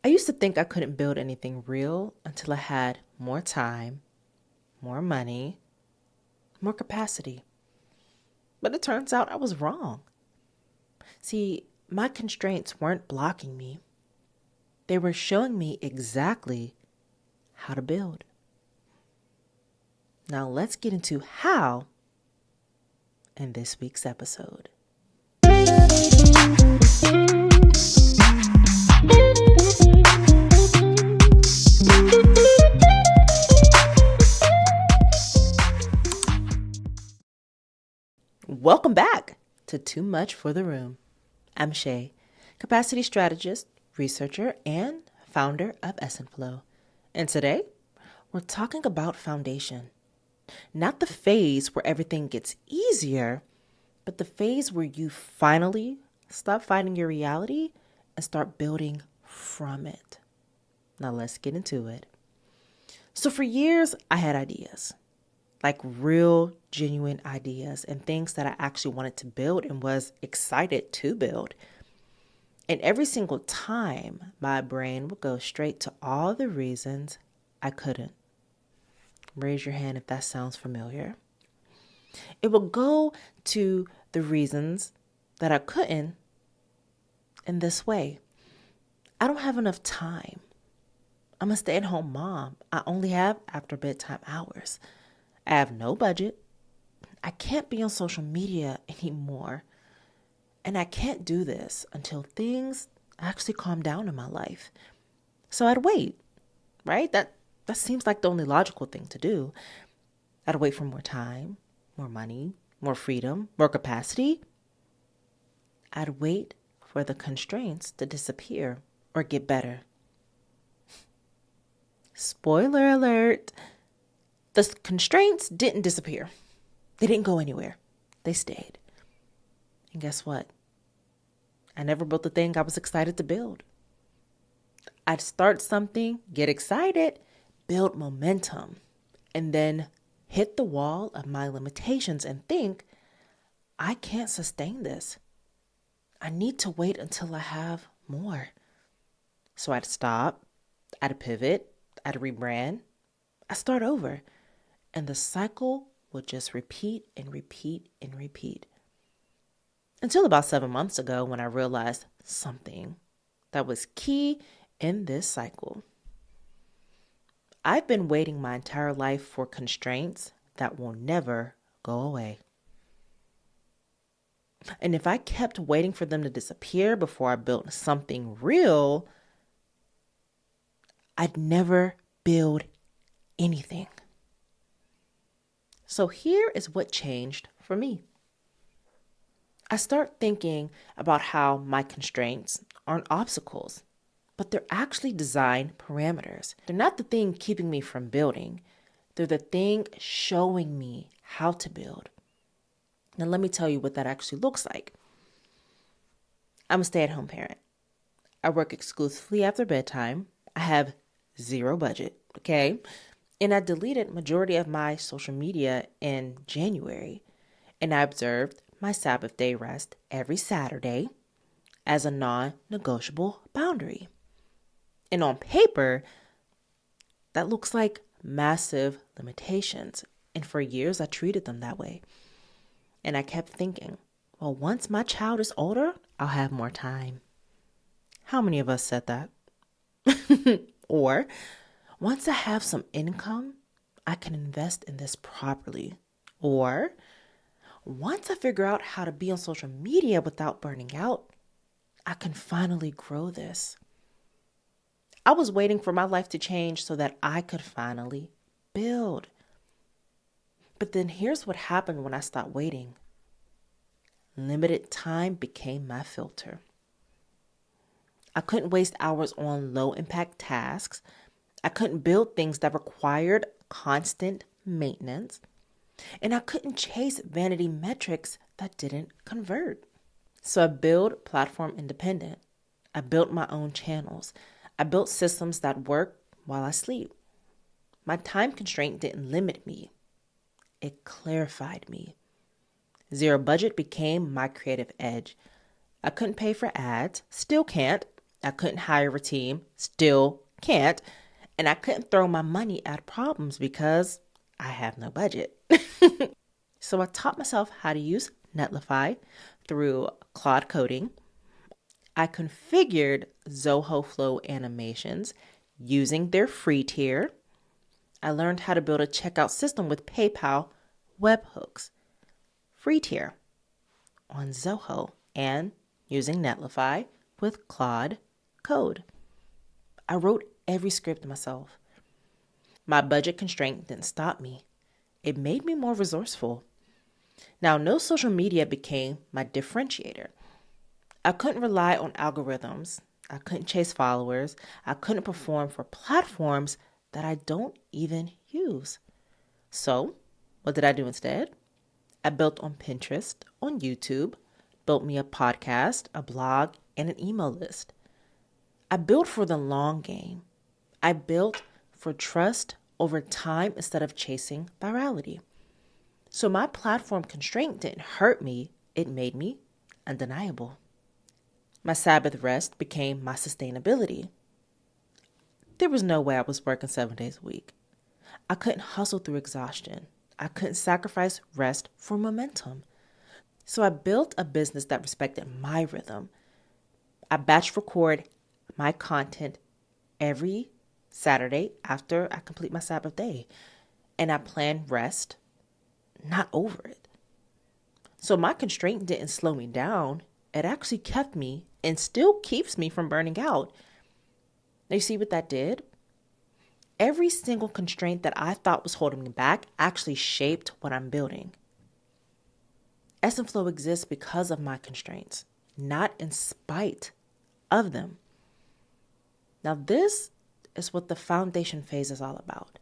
I used to think I couldn't build anything real until I had more time, more money, more capacity. But it turns out I was wrong. See, my constraints weren't blocking me. They were showing me exactly how to build. Now let's get into how in this week's episode. Welcome back to Too Much for the Room. I'm Shay, capacity strategist, researcher, and founder of ESSENTFLOW. And today, we're talking about foundation. Not the phase where everything gets easier, but the phase where you finally stop fighting your reality and start building from it. Now let's get into it. So for years, I had ideas. Like real, genuine ideas and things that I actually wanted to build and was excited to build. And every single time, my brain would go straight to all the reasons I couldn't. Raise your hand if that sounds familiar. It would go to the reasons that I couldn't in this way. I don't have enough time. I'm a stay-at-home mom. I only have after bedtime hours. I have no budget. I can't be on social media anymore. And I can't do this until things actually calm down in my life. So I'd wait, right? That seems like the only logical thing to do. I'd wait for more time, more money, more freedom, more capacity. I'd wait for the constraints to disappear or get better. Spoiler alert. The constraints didn't disappear. They didn't go anywhere. They stayed. And guess what? I never built the thing I was excited to build. I'd start something, get excited, build momentum, and then hit the wall of my limitations and think, I can't sustain this. I need to wait until I have more. So I'd stop, I'd pivot, I'd rebrand, I'd start over. And the cycle would just repeat and repeat and repeat. Until about 7 months ago when I realized something that was key in this cycle. I've been waiting my entire life for constraints that will never go away. And if I kept waiting for them to disappear before I built something real, I'd never build anything. So here is what changed for me. I start thinking about how my constraints aren't obstacles, but they're actually design parameters. They're not the thing keeping me from building. They're the thing showing me how to build. Now let me tell you what that actually looks like. I'm a stay-at-home parent. I work exclusively after bedtime. I have zero budget, okay? And I deleted majority of my social media in January. And I observed my Sabbath day rest every Saturday as a non-negotiable boundary. And on paper, that looks like massive limitations. And for years, I treated them that way. And I kept thinking, well, once my child is older, I'll have more time. How many of us said that? Or, once I have some income, I can invest in this properly. Or, once I figure out how to be on social media without burning out, I can finally grow this. I was waiting for my life to change so that I could finally build. But then here's what happened when I stopped waiting. Limited time became my filter. I couldn't waste hours on low-impact tasks. I couldn't build things that required constant maintenance. And I couldn't chase vanity metrics that didn't convert. So I built platform independent. I built my own channels. I built systems that work while I sleep. My time constraint didn't limit me. It clarified me. Zero budget became my creative edge. I couldn't pay for ads, still can't. I couldn't hire a team, still can't, and I couldn't throw my money at problems because I have no budget. So I taught myself how to use Netlify through Claude coding. I configured Zoho Flow animations using their free tier. I learned how to build a checkout system with PayPal webhooks, free tier, on Zoho, and using Netlify with Claude Code. I wrote every script myself. My budget constraint didn't stop me. It made me more resourceful. Now, no social media became my differentiator. I couldn't rely on algorithms. I couldn't chase followers. I couldn't perform for platforms that I don't even use. So, what did I do instead? I built on Pinterest, on YouTube, built me a podcast, a blog, and an email list. I built for the long game. I built for trust over time instead of chasing virality. So my platform constraint didn't hurt me, it made me undeniable. My Sabbath rest became my sustainability. There was no way I was working 7 days a week. I couldn't hustle through exhaustion. I couldn't sacrifice rest for momentum. So I built a business that respected my rhythm. I batch record my content every Saturday after I complete my Sabbath day. And I plan rest, not over it. So my constraint didn't slow me down. It actually kept me and still keeps me from burning out. Now you see what that did? Every single constraint that I thought was holding me back actually shaped what I'm building. ESSENTFLOW exists because of my constraints, not in spite of them. Now this is what the foundation phase is all about.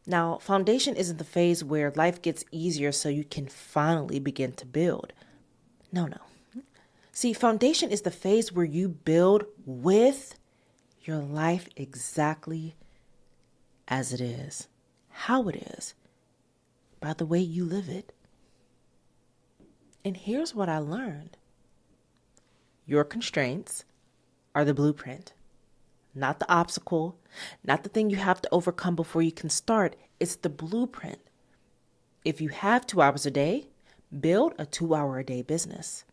Now, foundation isn't the phase where life gets easier so you can finally begin to build. No. See, foundation is the phase where you build with your life exactly as it is, how it is, by the way you live it. And here's what I learned. Your constraints are the blueprint, not the obstacle, not the thing you have to overcome before you can start. It's the blueprint. If you have 2 hours a day, build a 2-hour-a-day business.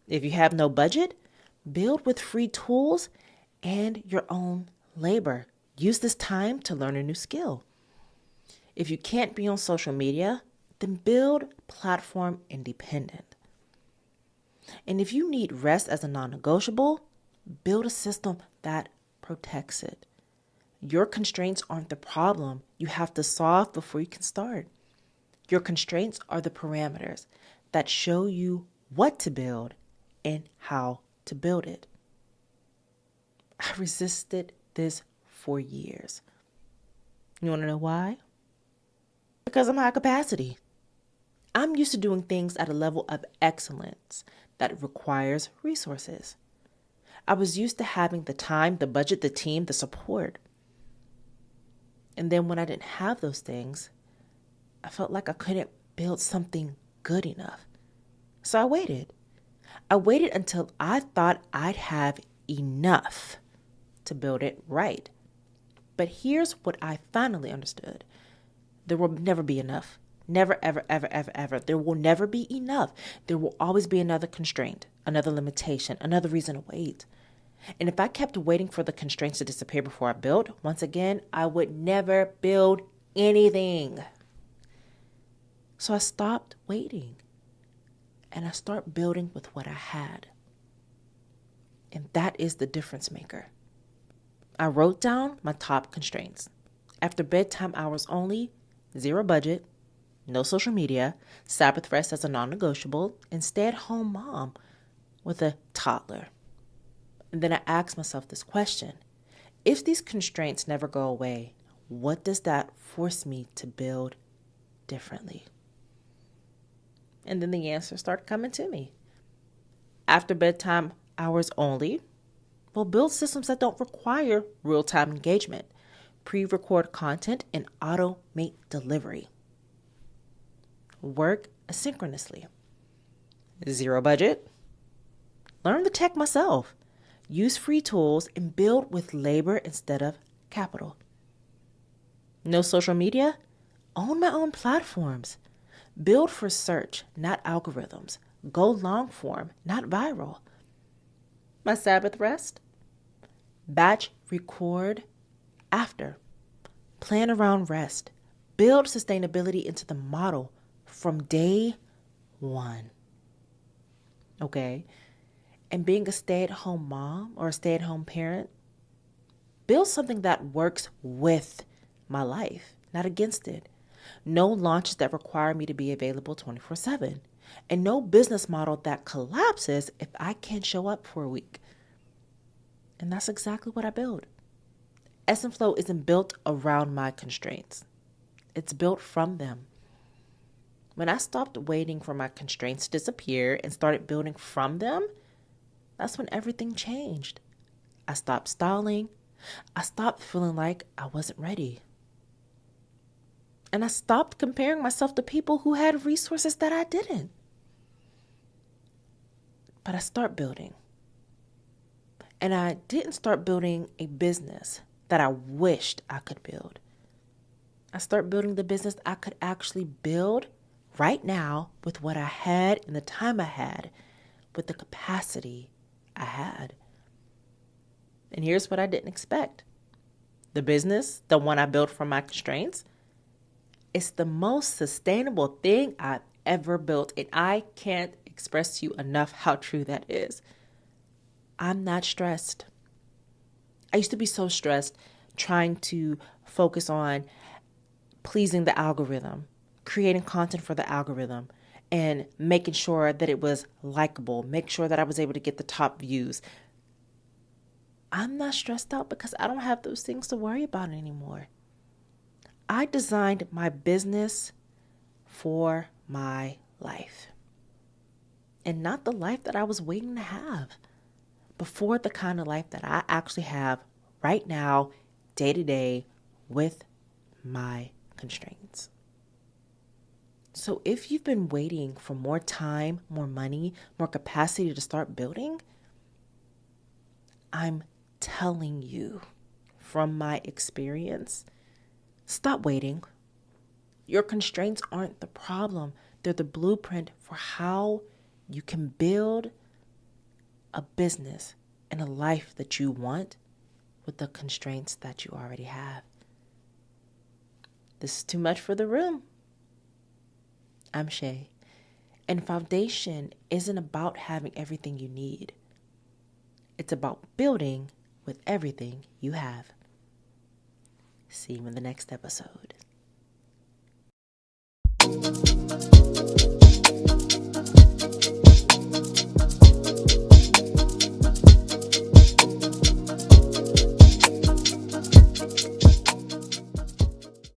If you have no budget, build with free tools and your own labor. Use this time to learn a new skill. If you can't be on social media, then build platform independent. And if you need rest as a non-negotiable, build a system that protects it. Your constraints aren't the problem you have to solve before you can start. Your constraints are the parameters that show you what to build and how to build it. I resisted this for years. You want to know why? Because I'm high capacity. I'm used to doing things at a level of excellence that requires resources. I was used to having the time, the budget, the team, the support. And then when I didn't have those things, I felt like I couldn't build something good enough. So I waited. I waited until I thought I'd have enough to build it right. But here's what I finally understood. There will never be enough. Never, ever, ever, ever, ever. There will never be enough. There will always be another constraint, another limitation, another reason to wait. And if I kept waiting for the constraints to disappear before I built, once again, I would never build anything. So I stopped waiting and I started building with what I had. And that is the difference maker. I wrote down my top constraints. After bedtime hours only, 0 budget, no social media, Sabbath rest as a non-negotiable, and stay-at-home mom with a toddler. And then I asked myself this question. If these constraints never go away, what does that force me to build differently? And then the answer started coming to me. After bedtime hours only, well, build systems that don't require real-time engagement, pre-record content, and automate delivery. Work asynchronously. 0 budget. Learn the tech myself. use free tools, and build with labor instead of capital. No social media? Own my own platforms. Build for search, not algorithms. Go long form, not viral. My Sabbath rest? Batch record after. Plan around rest. Build sustainability into the model from day one. Okay? And being a stay-at-home mom or a stay-at-home parent, build something that works with my life, not against it. No launches that require me to be available 24/7. And no business model that collapses if I can't show up for a week. And that's exactly what I build. ESSENTFLOW isn't built around my constraints. It's built from them. When I stopped waiting for my constraints to disappear and started building from them, that's when everything changed. I stopped stalling. I stopped feeling like I wasn't ready. And I stopped comparing myself to people who had resources that I didn't. But I started building. And I didn't start building a business that I wished I could build. I started building the business I could actually build right now with what I had and the time I had, with the capacity I had. And here's what I didn't expect. The business, the one I built from my constraints, it's the most sustainable thing I've ever built. And I can't express to you enough how true that is. I'm not stressed. I used to be so stressed trying to focus on pleasing the algorithm, creating content for the algorithm, and making sure that it was likable, make sure that I was able to get the top views. I'm not stressed out because I don't have those things to worry about anymore. I designed my business for my life, and not the life that I was waiting to have, but for the kind of life that I actually have right now, day to day, with my constraints. So if you've been waiting for more time, more money, more capacity to start building, I'm telling you from my experience, stop waiting. Your constraints aren't the problem. They're the blueprint for how you can build a business and a life that you want with the constraints that you already have. This is too much for the room. I'm Shay. And foundation isn't about having everything you need. It's about building with everything you have. See you in the next episode.